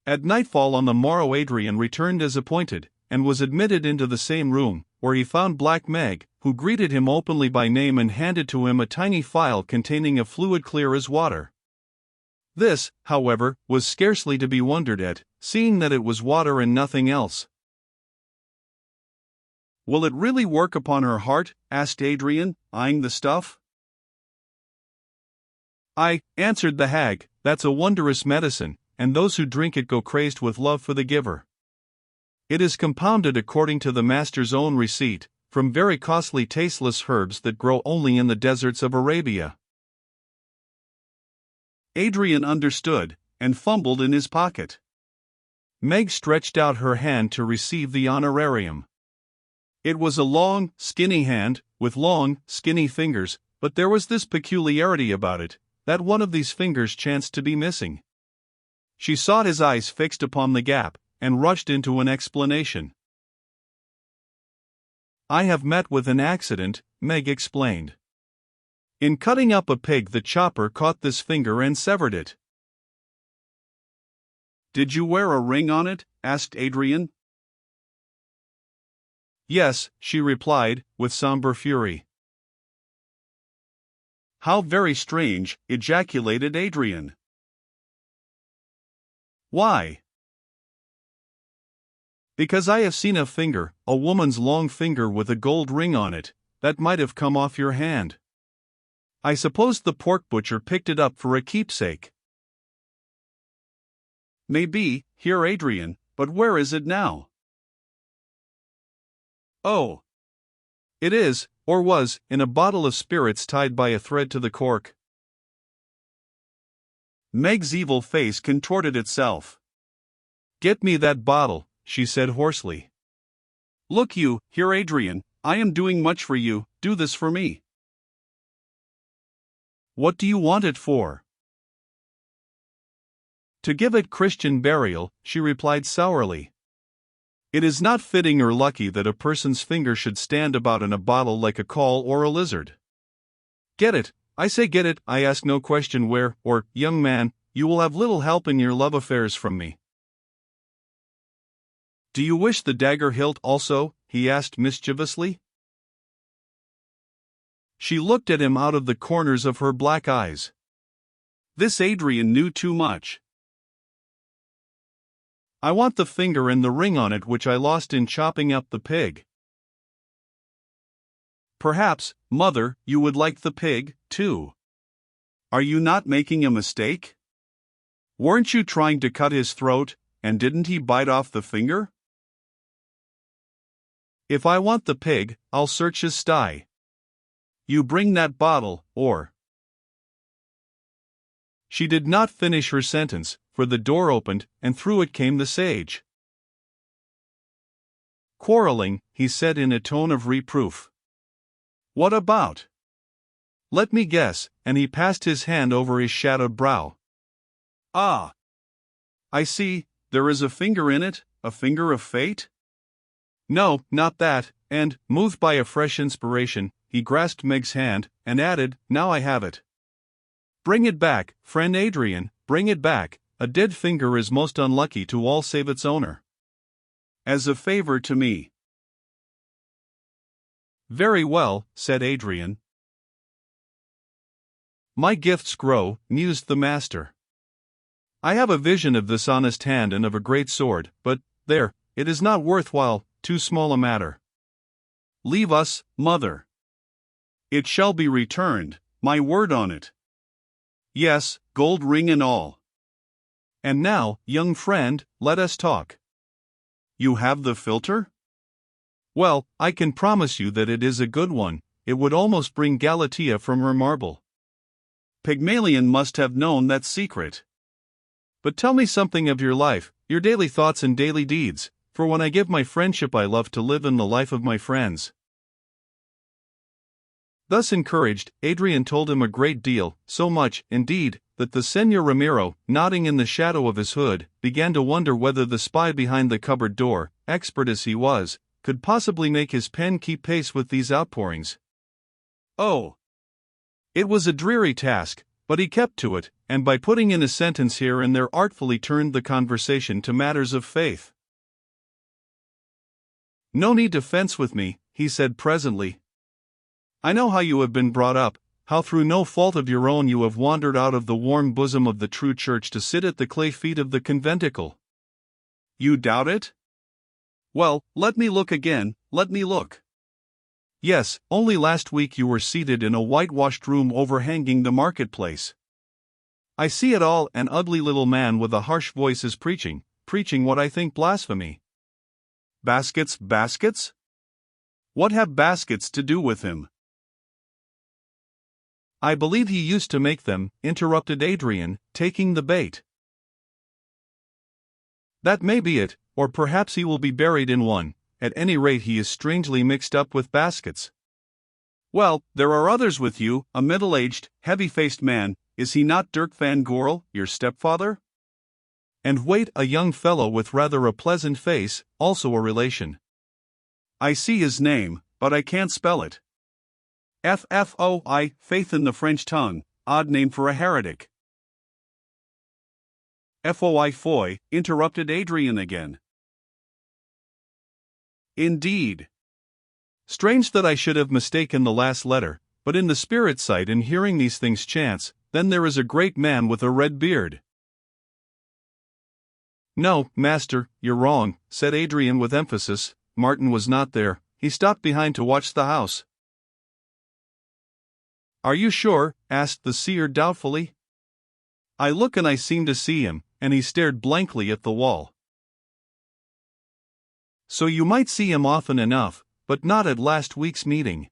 At nightfall on the morrow Adrian returned as appointed, and was admitted into the same room, where he found Black Meg, who greeted him openly by name and handed to him a tiny phial containing a fluid clear as water. This, however, was scarcely to be wondered at, seeing that it was water and nothing else. "Will it really work upon her heart?" asked Adrian, eyeing the stuff. "Aye," answered the hag, "that's a wondrous medicine, and those who drink it go crazed with love for the giver. It is compounded according to the master's own receipt, from very costly tasteless herbs that grow only in the deserts of Arabia." Adrian understood, and fumbled in his pocket. Meg stretched out her hand to receive the honorarium. It was a long, skinny hand, with long, skinny fingers, but there was this peculiarity about it, that one of these fingers chanced to be missing. She saw his eyes fixed upon the gap, and rushed into an explanation. "I have met with an accident," Meg explained. "In cutting up a pig the chopper caught this finger and severed it." "Did you wear a ring on it?" asked Adrian. "Yes," she replied, with somber fury. "How very strange," ejaculated Adrian. "Why?" "Because I have seen a finger, a woman's long finger with a gold ring on it, that might have come off your hand. I suppose the pork butcher picked it up for a keepsake." "Maybe, here Adrian, but where is it now?" "Oh. It is, or was, in a bottle of spirits tied by a thread to the cork." Meg's evil face contorted itself. "Get me that bottle," she said hoarsely. "Look you, here Adrian, I am doing much for you, do this for me." "What do you want it for?" "To give it Christian burial," she replied sourly. "It is not fitting or lucky that a person's finger should stand about in a bottle like a caul or a lizard. Get it, I say get it, I ask no question where, or, young man, you will have little help in your love affairs from me." "Do you wish the dagger hilt also?" he asked mischievously. She looked at him out of the corners of her black eyes. This Adrian knew too much. "I want the finger and the ring on it which I lost in chopping up the pig." "Perhaps, mother, you would like the pig, too. Are you not making a mistake? Weren't you trying to cut his throat, and didn't he bite off the finger?" "If I want the pig, I'll search his sty. You bring that bottle, or—" She did not finish her sentence, for the door opened, and through it came the sage. "Quarreling," he said in a tone of reproof. "What about?" "Let me guess," and he passed his hand over his shadowed brow. "Ah! I see, there is a finger in it, a finger of fate?" "No, not that," and, moved by a fresh inspiration, he grasped Meg's hand, and added, "Now I have it. Bring it back, friend Adrian, bring it back. A dead finger is most unlucky to all save its owner. As a favor to me." "Very well," said Adrian. "My gifts grow," mused the master. "I have a vision of this honest hand and of a great sword, but, there, it is not worthwhile, too small a matter. Leave us, mother. It shall be returned, my word on it. Yes, gold ring and all. And now, young friend, let us talk. You have the philter? Well, I can promise you that it is a good one. It would almost bring Galatea from her marble. Pygmalion must have known that secret. But tell me something of your life, your daily thoughts and daily deeds, for when I give my friendship I love to live in the life of my friends." Thus encouraged, Adrian told him a great deal, so much, indeed, that the Señor Ramiro, nodding in the shadow of his hood, began to wonder whether the spy behind the cupboard door, expert as he was, could possibly make his pen keep pace with these outpourings. Oh! It was a dreary task, But he kept to it, and by putting in a sentence here and there artfully turned the conversation to matters of faith. "No need to fence with me," he said presently. "I know how you have been brought up, how through no fault of your own you have wandered out of the warm bosom of the true church to sit at the clay feet of the conventicle. You doubt it? Well, let me look again, let me look. Yes, only last week you were seated in a whitewashed room overhanging the marketplace. I see it all. An ugly little man with a harsh voice is preaching what I think blasphemy. Baskets, baskets? What have baskets to do with him?" "I believe he used to make them," interrupted Adrian, taking the bait. "That may be it, or perhaps he will be buried in one. At any rate he is strangely mixed up with baskets." "Well, there are others with you, a middle-aged, heavy-faced man. Is he not Dirk van Gorel, your stepfather?" "And wait, a young fellow with rather a pleasant face, also a relation." "I see his name, but I can't spell it. Foi, faith in the French tongue, odd name for a heretic." Foi, interrupted Adrian again. "Indeed. Strange that I should have mistaken the last letter, but in the spirit sight and hearing these things chance, then there is a great man with a red beard." "No, master, you're wrong," said Adrian with emphasis. "Martin was not there, he stopped behind to watch the house." "Are you sure?" asked the seer doubtfully. "I look and I seem to see him," and he stared blankly at the wall. "So you might see him often enough, but not at last week's meeting."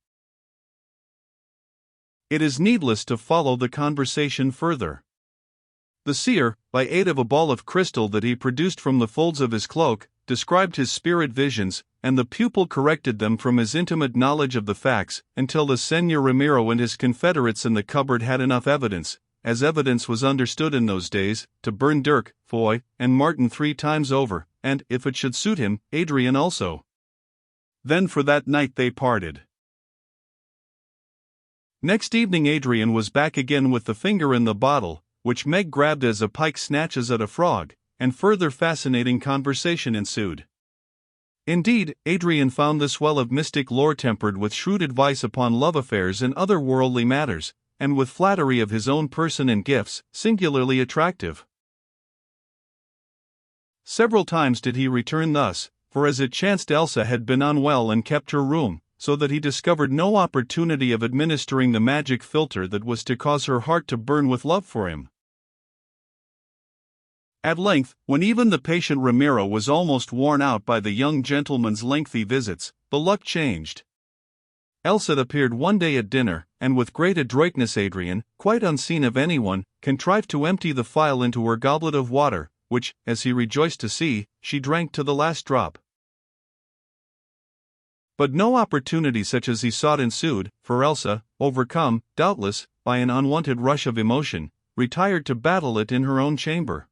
It is needless to follow the conversation further. The seer, by aid of a ball of crystal that he produced from the folds of his cloak, described his spirit visions, and the pupil corrected them from his intimate knowledge of the facts, until the Señor Ramiro and his confederates in the cupboard had enough evidence, as evidence was understood in those days, to burn Dirk, Foy, and Martin 3 times over, and, if it should suit him, Adrian also. Then for that night they parted. Next evening Adrian was back again with the finger in the bottle, which Meg grabbed as a pike snatches at a frog, and further fascinating conversation ensued. Indeed, Adrian found this well of mystic lore tempered with shrewd advice upon love affairs and other worldly matters, and with flattery of his own person and gifts, singularly attractive. Several times did he return thus, for as it chanced Elsa had been unwell and kept her room, so that he discovered no opportunity of administering the magic philtre that was to cause her heart to burn with love for him. At length, when even the patient Ramiro was almost worn out by the young gentleman's lengthy visits, the luck changed. Elsa appeared one day at dinner, and with great adroitness Adrian, quite unseen of anyone, contrived to empty the phial into her goblet of water, which, as he rejoiced to see, she drank to the last drop. But no opportunity such as he sought ensued, for Elsa, overcome, doubtless, by an unwonted rush of emotion, retired to battle it in her own chamber.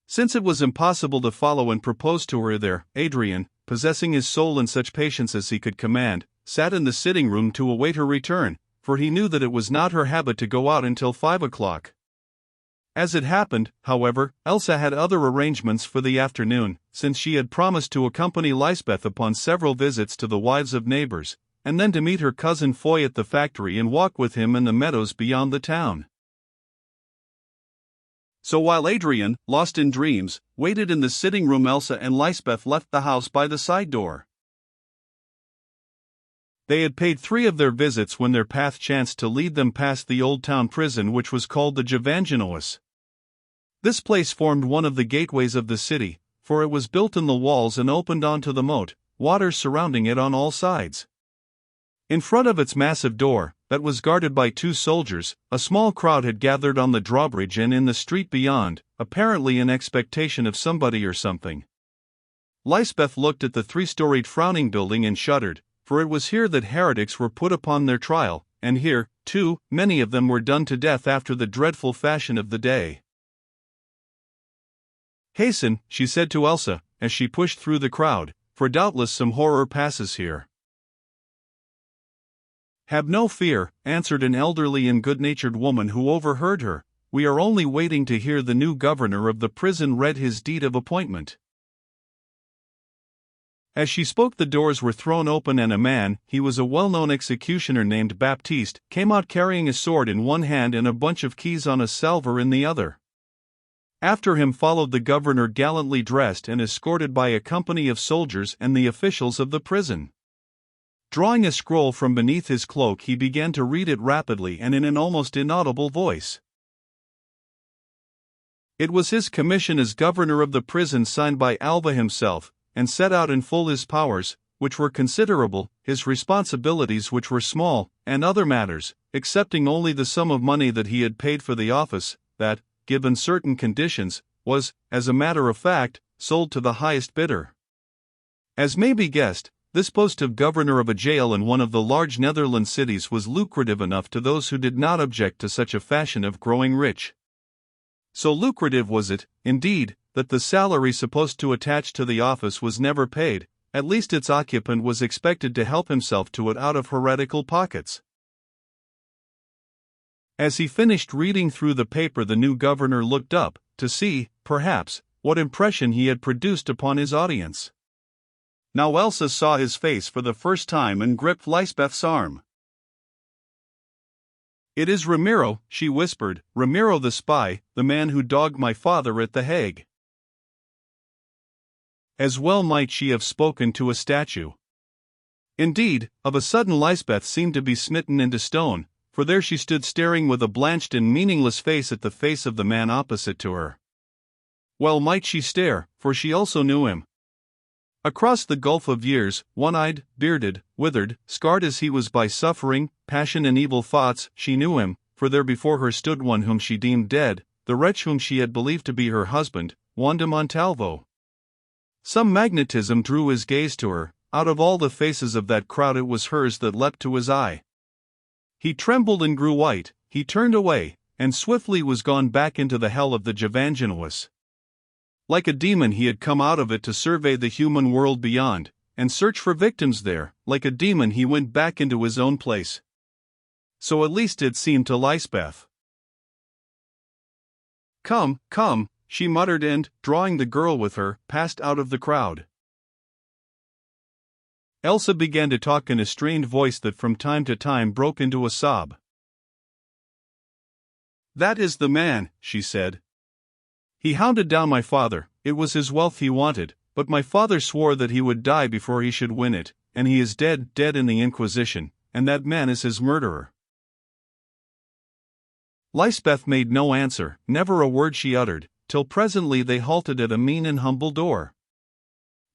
Since it was impossible to follow and propose to her there, Adrian, possessing his soul in such patience as he could command, sat in the sitting room to await her return, for he knew that it was not her habit to go out until 5 o'clock. As it happened, however, Elsa had other arrangements for the afternoon, since she had promised to accompany Lysbeth upon several visits to the wives of neighbors, and then to meet her cousin Foy at the factory and walk with him in the meadows beyond the town. So while Adrian, lost in dreams, waited in the sitting room, Elsa and Lysbeth left the house by the side door. They had paid 3 of their visits when their path chanced to lead them past the old town prison, which was called the Evangenois. This place formed one of the gateways of the city, for it was built in the walls and opened onto the moat, water surrounding it on all sides. In front of its massive door, that was guarded by 2 soldiers, a small crowd had gathered on the drawbridge and in the street beyond, apparently in expectation of somebody or something. Lysbeth looked at the 3-storied frowning building and shuddered, for it was here that heretics were put upon their trial, and here, too, many of them were done to death after the dreadful fashion of the day. "Hasten," she said to Elsa, as she pushed through the crowd, "for doubtless some horror passes here." "Have no fear," answered an elderly and good-natured woman who overheard her. "We are only waiting to hear the new governor of the prison read his deed of appointment." As she spoke, the doors were thrown open and a man, he was a well-known executioner named Baptiste, came out carrying a sword in one hand and a bunch of keys on a salver in the other. After him followed the governor, gallantly dressed and escorted by a company of soldiers and the officials of the prison. Drawing a scroll from beneath his cloak, he began to read it rapidly and in an almost inaudible voice. It was his commission as governor of the prison, signed by Alva himself, and set out in full his powers, which were considerable, his responsibilities, which were small, and other matters, excepting only the sum of money that he had paid for the office, that, given certain conditions, was, as a matter of fact, sold to the highest bidder. As may be guessed, this post of governor of a jail in one of the large Netherlands cities was lucrative enough to those who did not object to such a fashion of growing rich. So lucrative was it, indeed, that the salary supposed to attach to the office was never paid, at least its occupant was expected to help himself to it out of heretical pockets. As he finished reading through the paper, the new governor looked up, to see, perhaps, what impression he had produced upon his audience. Now Elsa saw his face for the first time and gripped Lysbeth's arm. "It is Ramiro," she whispered, "Ramiro the spy, the man who dogged my father at The Hague." As well might she have spoken to a statue. Indeed, of a sudden Lysbeth seemed to be smitten into stone, for there she stood staring with a blanched and meaningless face at the face of the man opposite to her. Well might she stare, for she also knew him. Across the gulf of years, one-eyed, bearded, withered, scarred as he was by suffering, passion and evil thoughts, she knew him, for there before her stood one whom she deemed dead, the wretch whom she had believed to be her husband, Juan de Montalvo. Some magnetism drew his gaze to her. Out of all the faces of that crowd it was hers that leapt to his eye. He trembled and grew white, he turned away, and swiftly was gone back into the hell of the Gevangenuous. Like a demon he had come out of it to survey the human world beyond, and search for victims there. Like a demon he went back into his own place. So at least it seemed to Lysbeth. "Come, come," she muttered and, drawing the girl with her, passed out of the crowd. Elsa began to talk in a strained voice that from time to time broke into a sob. "That is the man," she said. "He hounded down my father. It was his wealth he wanted, but my father swore that he would die before he should win it, and he is dead, dead in the Inquisition, and that man is his murderer." Lysbeth made no answer, never a word she uttered, till presently they halted at a mean and humble door.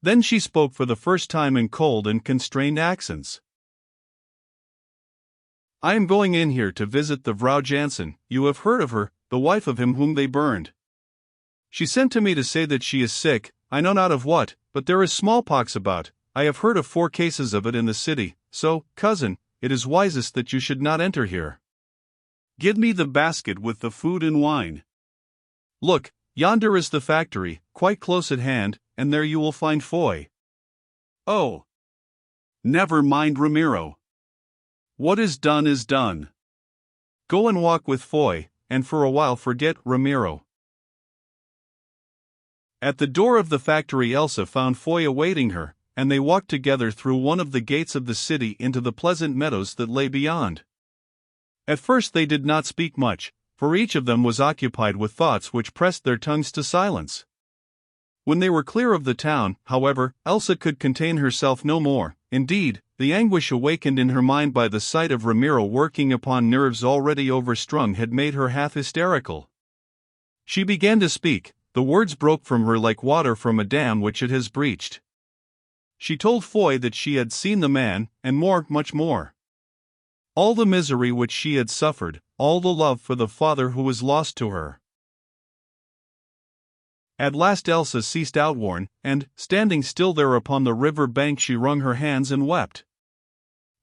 Then she spoke for the first time in cold and constrained accents. "I am going in here to visit the Vrouw Jansen. You have heard of her, the wife of him whom they burned. She sent to me to say that she is sick, I know not of what, but there is smallpox about. I have heard of 4 cases of it in the city, so, cousin, it is wisest that you should not enter here. Give me the basket with the food and wine. Look, yonder is the factory, quite close at hand, and there you will find Foy. Oh! Never mind Ramiro. What is done is done. Go and walk with Foy, and for a while forget Ramiro." At the door of the factory Elsa found Foy awaiting her, and they walked together through one of the gates of the city into the pleasant meadows that lay beyond. At first they did not speak much, for each of them was occupied with thoughts which pressed their tongues to silence. When they were clear of the town, however, Elsa could contain herself no more. Indeed, the anguish awakened in her mind by the sight of Ramiro working upon nerves already overstrung had made her half hysterical. She began to speak. The words broke from her like water from a dam which it has breached. She told Foy that she had seen the man, and more, much more. All the misery which she had suffered, all the love for the father who was lost to her. At last Elsa ceased outworn, and, standing still there upon the river bank, she wrung her hands and wept.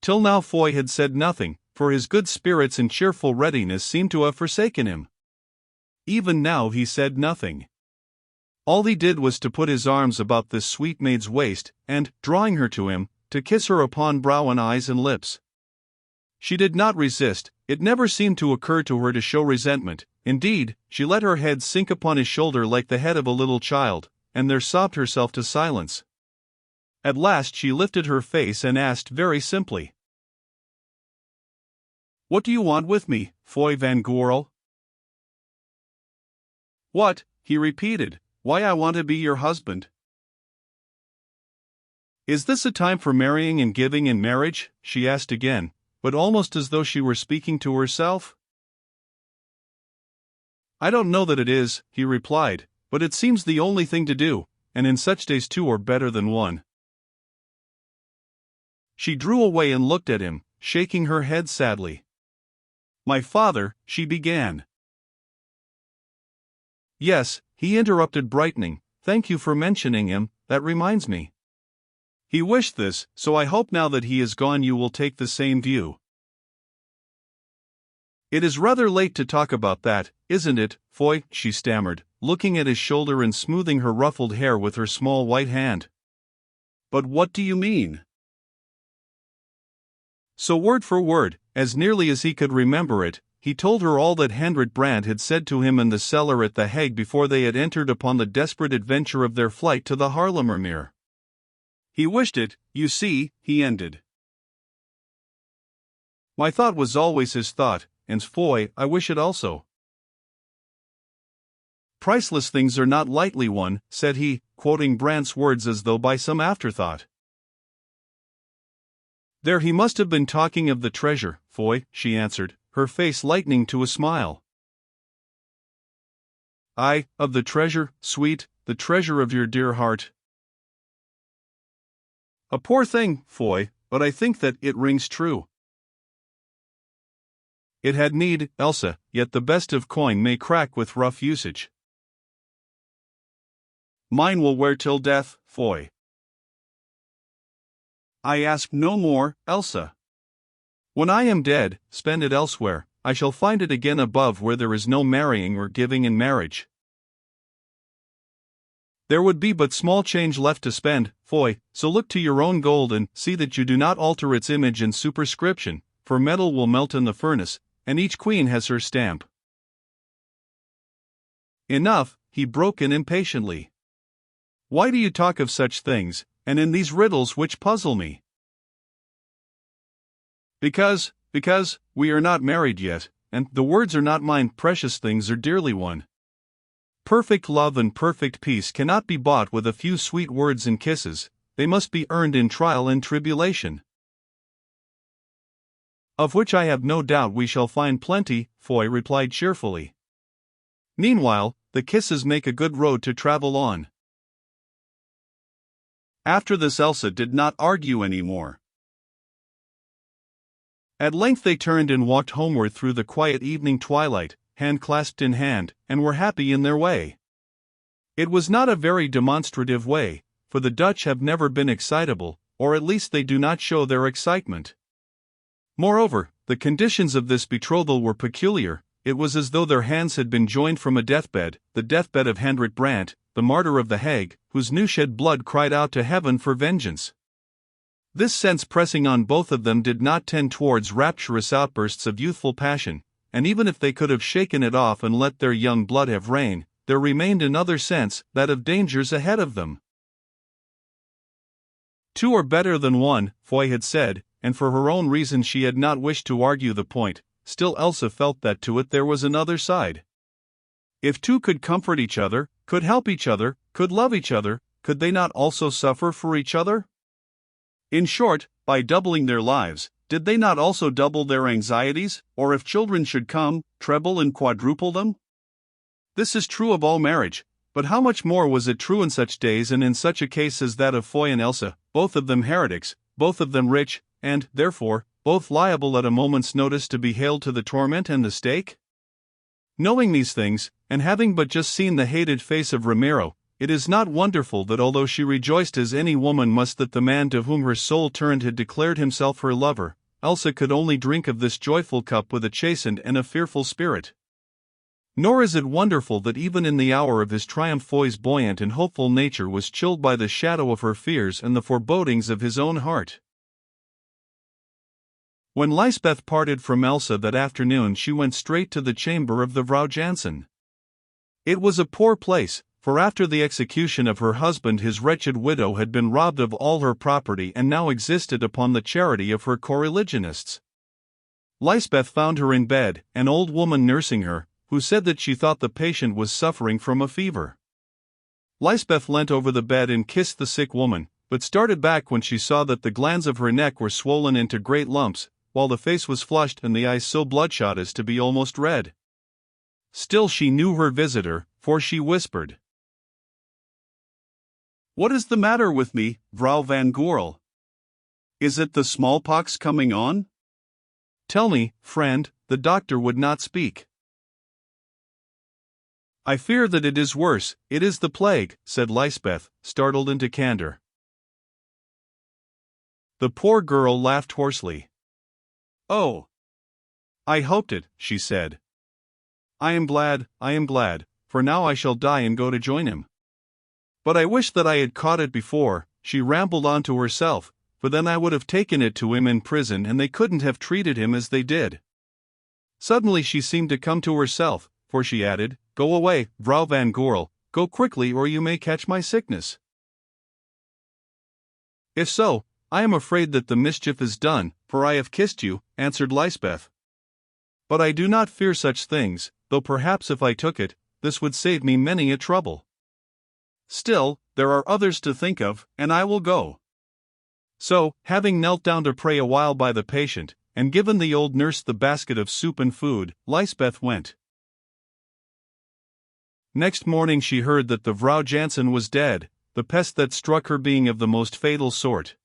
Till now Foy had said nothing, for his good spirits and cheerful readiness seemed to have forsaken him. Even now he said nothing. All he did was to put his arms about this sweet maid's waist, and, drawing her to him, to kiss her upon brow and eyes and lips. She did not resist. It never seemed to occur to her to show resentment. Indeed, she let her head sink upon his shoulder like the head of a little child, and there sobbed herself to silence. At last she lifted her face and asked very simply, "What do you want with me, Foy van Goorl?" "What?" he repeated. "Why, I want to be your husband." "Is this a time for marrying and giving in marriage?" she asked again, but almost as though she were speaking to herself. "I don't know that it is," he replied, "but it seems the only thing to do, and in such days two are better than one." She drew away and looked at him, shaking her head sadly. "My father," she began. "Yes," he interrupted, brightening, "thank you for mentioning him, that reminds me. He wished this, so I hope now that he is gone you will take the same view." "It is rather late to talk about that, isn't it, Foy?" she stammered, looking at his shoulder and smoothing her ruffled hair with her small white hand. "But what do you mean?" So word for word, as nearly as he could remember it, he told her all that Hendrik Brand had said to him in the cellar at the Hague before they had entered upon the desperate adventure of their flight to the Haarlemmermeer. "He wished it, you see," he ended. "My thought was always his thought, and Foy, I wish it also." "Priceless things are not lightly won," said he, quoting Brandt's words as though by some afterthought. "There he must have been talking of the treasure, Foy," she answered, her face lightening to a smile. "Aye, of the treasure, sweet, the treasure of your dear heart." "A poor thing, Foy, but I think that it rings true." "It had need, Elsa, yet the best of coin may crack with rough usage." "Mine will wear till death, Foy." "I ask no more, Elsa. When I am dead, spend it elsewhere, I shall find it again above where there is no marrying or giving in marriage. There would be but small change left to spend, Foy, so look to your own gold and see that you do not alter its image and superscription, for metal will melt in the furnace, and each queen has her stamp." "Enough," he broke in impatiently. "Why do you talk of such things, and in these riddles which puzzle me?" Because, we are not married yet, and the words are not mine. Precious things are dearly won. Perfect love and perfect peace cannot be bought with a few sweet words and kisses, they must be earned in trial and tribulation. "Of which I have no doubt we shall find plenty," Foy replied cheerfully. "Meanwhile, the kisses make a good road to travel on." After this Elsa did not argue any more. At length they turned and walked homeward through the quiet evening twilight, hand clasped in hand, and were happy in their way. It was not a very demonstrative way, for the Dutch have never been excitable, or at least they do not show their excitement. Moreover, the conditions of this betrothal were peculiar. It was as though their hands had been joined from a deathbed, the deathbed of Hendrik Brand, the martyr of the Hague, whose new shed blood cried out to heaven for vengeance. This sense pressing on both of them did not tend towards rapturous outbursts of youthful passion, and even if they could have shaken it off and let their young blood have reign, there remained another sense, that of dangers ahead of them. Two are better than one, Foy had said, and for her own reasons she had not wished to argue the point. Still Elsa felt that to it there was another side. If two could comfort each other, could help each other, could love each other, could they not also suffer for each other? In short, by doubling their lives, did they not also double their anxieties, or if children should come, treble and quadruple them? This is true of all marriage, but how much more was it true in such days and in such a case as that of Foy and Elsa, both of them heretics, both of them rich, and, therefore, both liable at a moment's notice to be haled to the torment and the stake? Knowing these things, and having but just seen the hated face of Ramiro, it is not wonderful that although she rejoiced as any woman must that the man to whom her soul turned had declared himself her lover, Elsa could only drink of this joyful cup with a chastened and a fearful spirit. Nor is it wonderful that even in the hour of his triumph Foy's buoyant and hopeful nature was chilled by the shadow of her fears and the forebodings of his own heart. When Lysbeth parted from Elsa that afternoon, she went straight to the chamber of the Vrouw Jansen. It was a poor place, for after the execution of her husband his wretched widow had been robbed of all her property and now existed upon the charity of her coreligionists. Lysbeth found her in bed, an old woman nursing her, who said that she thought the patient was suffering from a fever. Lysbeth leant over the bed and kissed the sick woman, but started back when she saw that the glands of her neck were swollen into great lumps, while the face was flushed and the eyes so bloodshot as to be almost red. Still she knew her visitor, for she whispered, "What is the matter with me, Vrouw van Goorl? Is it the smallpox coming on? Tell me, friend." The doctor would not speak. "I fear that it is worse, it is the plague," said Lysbeth, startled into candor. The poor girl laughed hoarsely. "Oh! I hoped it," she said. I am glad, for now I shall die and go to join him. But I wish that I had caught it before," she rambled on to herself, "for then I would have taken it to him in prison and they couldn't have treated him as they did." Suddenly she seemed to come to herself, for she added, "Go away, Vrouw van Goorl, go quickly or you may catch my sickness." "If so, I am afraid that the mischief is done, for I have kissed you," answered Lysbeth. "But I do not fear such things, though perhaps if I took it, this would save me many a trouble. Still, there are others to think of, and I will go." So, having knelt down to pray a while by the patient, and given the old nurse the basket of soup and food, Lysbeth went. Next morning she heard that the Vrouw Jansen was dead, the pest that struck her being of the most fatal sort.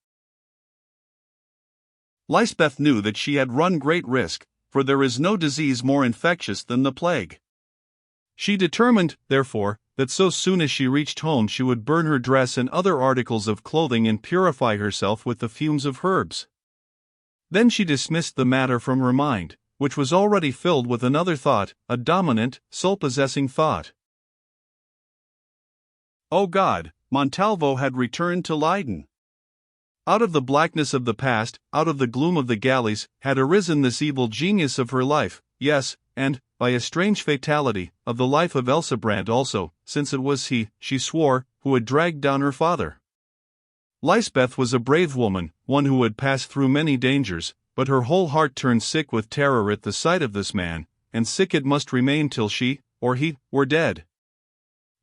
Lysbeth knew that she had run great risk, for there is no disease more infectious than the plague. She determined, therefore, that so soon as she reached home she would burn her dress and other articles of clothing and purify herself with the fumes of herbs. Then she dismissed the matter from her mind, which was already filled with another thought, a dominant, soul-possessing thought. Oh God, Montalvo had returned to Leyden. Out of the blackness of the past, out of the gloom of the galleys, had arisen this evil genius of her life, yes, and, by a strange fatality, of the life of Elsa Brandt also, since it was he, she swore, who had dragged down her father. Lysbeth was a brave woman, one who had passed through many dangers, but her whole heart turned sick with terror at the sight of this man, and sick it must remain till she, or he, were dead.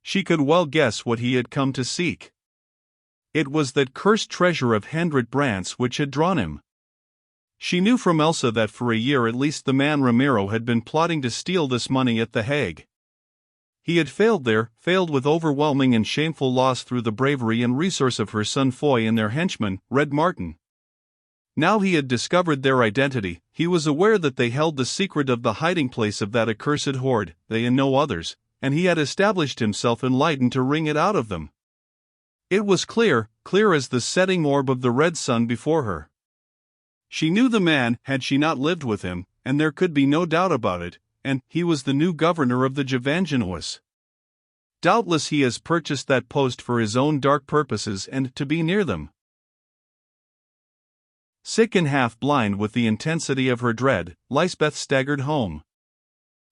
She could well guess what he had come to seek. It was that cursed treasure of Hendrik Brandt's which had drawn him. She knew from Elsa that for a year at least the man Ramiro had been plotting to steal this money at The Hague. He had failed there, failed with overwhelming and shameful loss through the bravery and resource of her son Foy and their henchman, Red Martin. Now he had discovered their identity, he was aware that they held the secret of the hiding place of that accursed hoard, they and no others, and he had established himself in Leyden to wring it out of them. It was clear, clear as the setting orb of the red sun before her. She knew the man, had she not lived with him, and there could be no doubt about it, and he was the new governor of the Javangenois. Doubtless he has purchased that post for his own dark purposes and to be near them. Sick and half blind with the intensity of her dread, Lysbeth staggered home.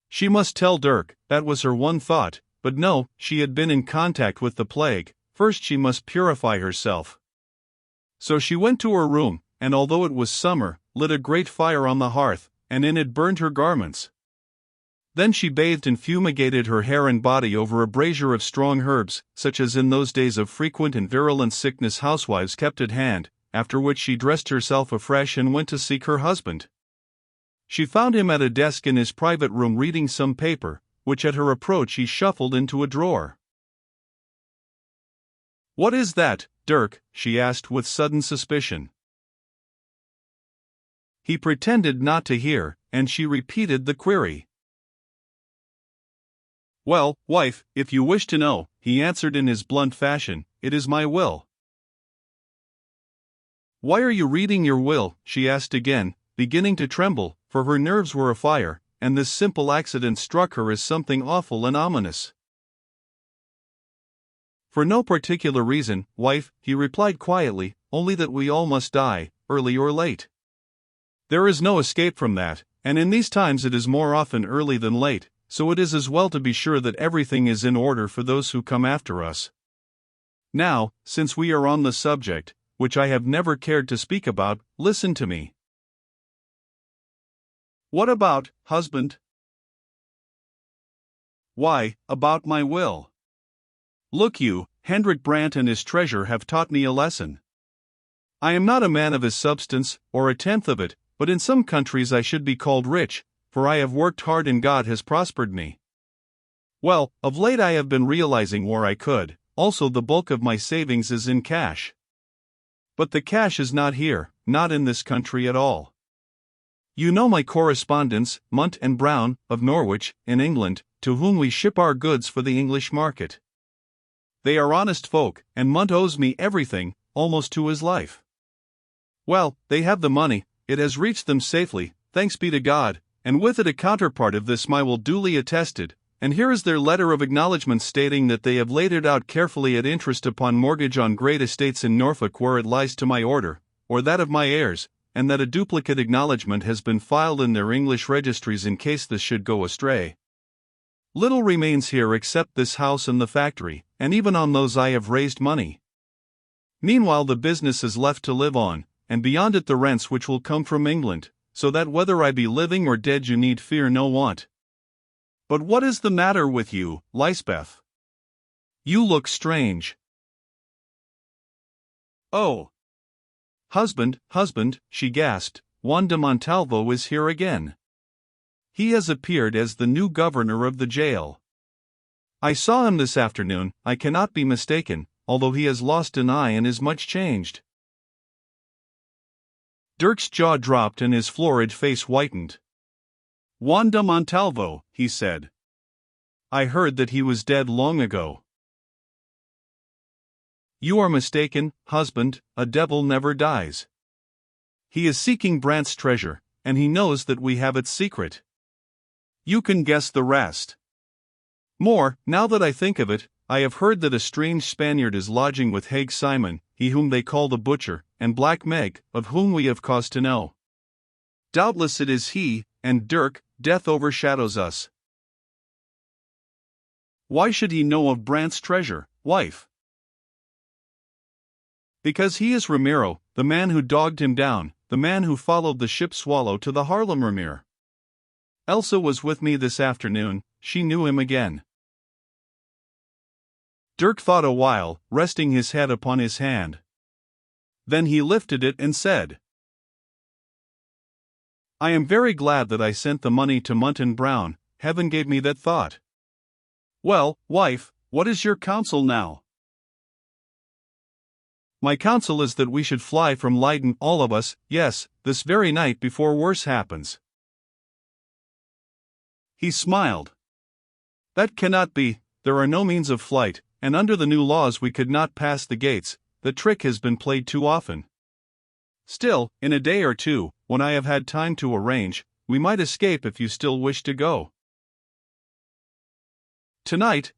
She must tell Dirk, that was her one thought, but no, she had been in contact with the plague, first she must purify herself. So she went to her room, and although it was summer, lit a great fire on the hearth, and in it burned her garments. Then she bathed and fumigated her hair and body over a brazier of strong herbs, such as in those days of frequent and virulent sickness housewives kept at hand, after which she dressed herself afresh and went to seek her husband. She found him at a desk in his private room reading some paper, which at her approach he shuffled into a drawer. "What is that, Dirk?" she asked with sudden suspicion. He pretended not to hear, and she repeated the query. "Well, wife, if you wish to know," he answered in his blunt fashion, "it is my will." "Why are you reading your will?" she asked again, beginning to tremble, for her nerves were afire, and this simple accident struck her as something awful and ominous. "For no particular reason, wife," he replied quietly, "only that we all must die, early or late. There is no escape from that, and in these times it is more often early than late, so it is as well to be sure that everything is in order for those who come after us. Now, since we are on the subject, which I have never cared to speak about, listen to me. What about, husband? Why, about my will. Look you, Hendrik Brandt and his treasure have taught me a lesson. I am not a man of his substance, or a tenth of it, but in some countries I should be called rich, for I have worked hard and God has prospered me. Well, of late I have been realizing where I could, also the bulk of my savings is in cash. But the cash is not here, not in this country at all. You know my correspondents, Munt and Brown, of Norwich, in England, to whom we ship our goods for the English market. They are honest folk, and Munt owes me everything, almost to his life. Well, they have the money, it has reached them safely, thanks be to God, and with it a counterpart of this my will duly attested, and here is their letter of acknowledgment stating that they have laid it out carefully at interest upon mortgage on great estates in Norfolk where it lies to my order, or that of my heirs, and that a duplicate acknowledgment has been filed in their English registries in case this should go astray. Little remains here except this house and the factory, and even on those I have raised money. Meanwhile the business is left to live on, and beyond it the rents which will come from England, so that whether I be living or dead you need fear no want. But what is the matter with you, Lysbeth? You look strange. Oh! Husband, she gasped, Juan de Montalvo is here again. He has appeared as the new governor of the jail. I saw him this afternoon, I cannot be mistaken, although he has lost an eye and is much changed. Dirk's jaw dropped and his florid face whitened. Juan de Montalvo, he said. I heard that he was dead long ago. You are mistaken, husband, a devil never dies. He is seeking Brandt's treasure, and he knows that we have its secret. You can guess the rest. More, now that I think of it, I have heard that a strange Spaniard is lodging with Hague Simon, he whom they call the butcher, and Black Meg, of whom we have cause to know. Doubtless it is he, and Dirk, death overshadows us. Why should he know of Brandt's treasure, wife? Because he is Ramiro, the man who dogged him down, the man who followed the ship Swallow to the Haarlemmermeer. Elsa was with me this afternoon, she knew him again. Dirk thought a while, resting his head upon his hand. Then he lifted it and said, I am very glad that I sent the money to Munt and Brown, heaven gave me that thought. Well, wife, what is your counsel now? My counsel is that we should fly from Leiden, all of us, yes, this very night before worse happens. He smiled. That cannot be, there are no means of flight, and under the new laws we could not pass the gates, the trick has been played too often. Still, in a day or two, when I have had time to arrange, we might escape if you still wish to go. Tonight,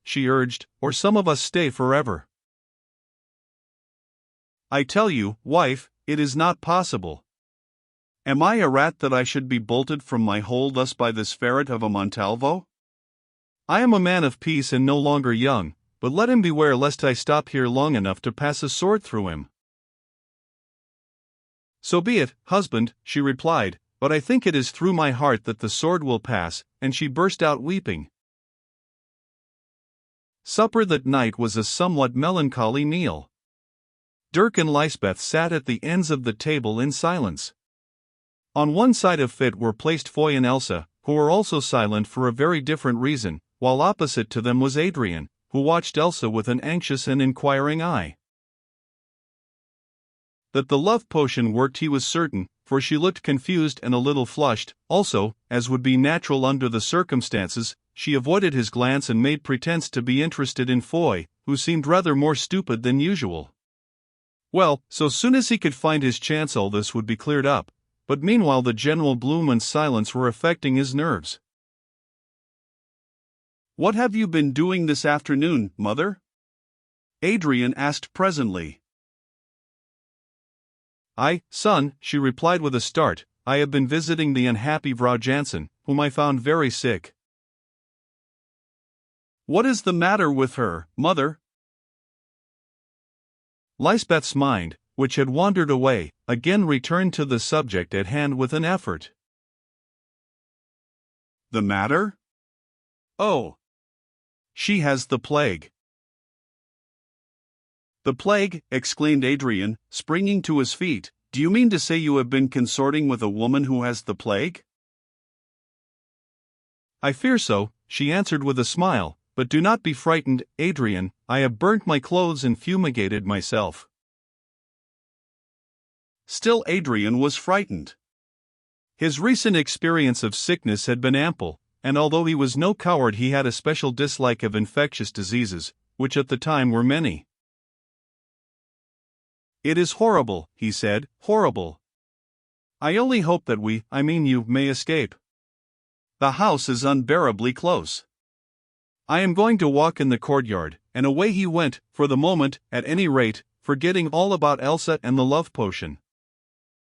she urged, or some of us stay forever. I tell you, wife, it is not possible. Am I a rat that I should be bolted from my hole thus by this ferret of a Montalvo? I am a man of peace and no longer young, but let him beware lest I stop here long enough to pass a sword through him. So be it, husband, she replied, but I think it is through my heart that the sword will pass, and she burst out weeping. Supper that night was a somewhat melancholy meal. Dirk and Lysbeth sat at the ends of the table in silence. On one side of it were placed Foy and Elsa, who were also silent for a very different reason, while opposite to them was Adrian, who watched Elsa with an anxious and inquiring eye. That the love potion worked he was certain, for she looked confused and a little flushed, also, as would be natural under the circumstances, she avoided his glance and made pretense to be interested in Foy, who seemed rather more stupid than usual. Well, so soon as he could find his chance all this would be cleared up, but meanwhile the general gloom and silence were affecting his nerves. What have you been doing this afternoon, mother? Adrian asked presently. Son, she replied with a start, I have been visiting the unhappy Frau Jansen, whom I found very sick. What is the matter with her, mother? Lysbeth's mind, which had wandered away, again returned to the subject at hand with an effort. The matter? Oh. She has the plague. The plague, exclaimed Adrian, springing to his feet. Do you mean to say you have been consorting with a woman who has the plague? I fear so, she answered with a smile, but do not be frightened, Adrian, I have burnt my clothes and fumigated myself. Still Adrian was frightened. His recent experience of sickness had been ample, and although he was no coward he had a special dislike of infectious diseases, which at the time were many. It is horrible, he said, horrible. I only hope that you may escape. The house is unbearably close. I am going to walk in the courtyard, and away he went, for the moment, at any rate, forgetting all about Elsa and the love potion.